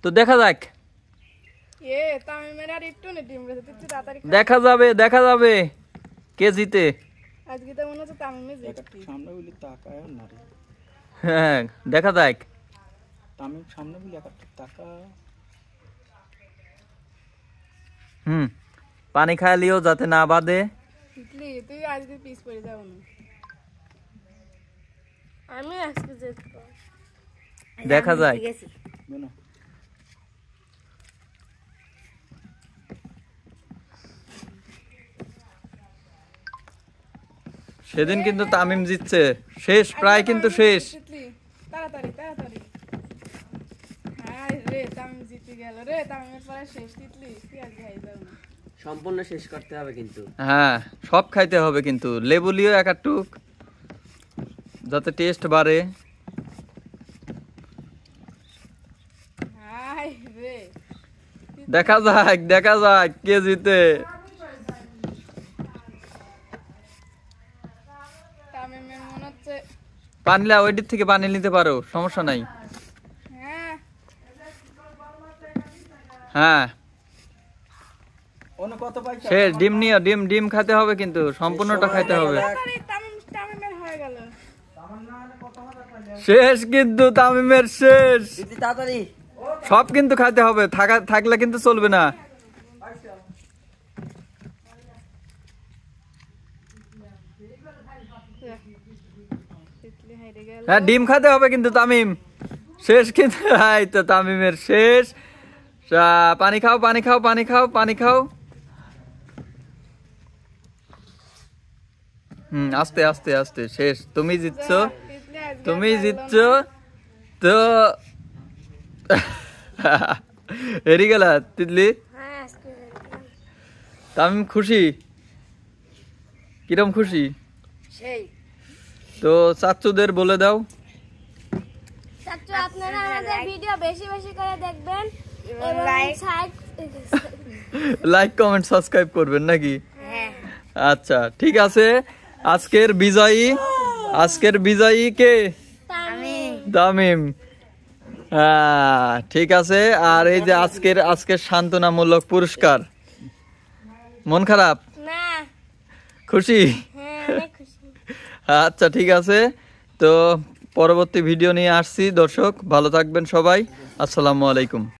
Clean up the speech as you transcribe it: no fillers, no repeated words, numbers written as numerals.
তো দেখা যাক, দেখা যাবে কে জিতে। হ্যাঁ দেখা যাক। পানি খাইলিও যাতে না বাদে। দেখা যায়। সেদিন কিন্তু তামিম জিতছে, শেষ প্রায় কিন্তু শেষ। সম্পূর্ণ শেষ করতে হবে কিন্তু। হ্যাঁ সব খাইতে হবে কিন্তু, লেবু লিও এক টুক যাতে টেস্ট বাড়ে। দেখা যাক কে জিতে। পানিলা ওইটির থেকে পানি নিতে পারো, সমস্যা নাই। হ্যাঁ শেষ, ডিম নিও, ডিম খাইতে হবে কিন্তু, সম্পূর্ণটা খাইতে হবে। শেষ কিন্তু তামিমের শেষ, সব কিন্তু খাইতে হবে, থাকলে কিন্তু চলবে না। হ্যাঁ ডিম খাইতে হবে কিন্তু তামিম, শেষ কিন্তু। এই তো তামিমের শেষ। পানি খাও পানি খাও পানি খাও পানি খাও। আস্তে আস্তে আস্তে শেষ, তুমি জিতছো, তুমি জিতছো। তো হেরে গেলা তিতলি। তামিম খুশি? কিরম খুশি? তো চাচ্চুদের বলে দাও। চাচ্চু আপনারা আমাদের ভিডিও বেশি বেশি করে দেখবেন এবং লাইক কমেন্ট সাবস্ক্রাইব করবেন নাকি? আচ্ছা ঠিক আছে। আজকের বিজয়ী কে? তামিম। হ্যাঁ ঠিক আছে। আর এই যে আজকের সান্ত্বনামূলক পুরস্কার। মন খারাপ না? খুশি? আচ্ছা ঠিক আছে। তো পরবর্তী ভিডিও নিয়ে আসছি দর্শক, ভালো থাকবেন সবাই। আসসালামু আলাইকুম।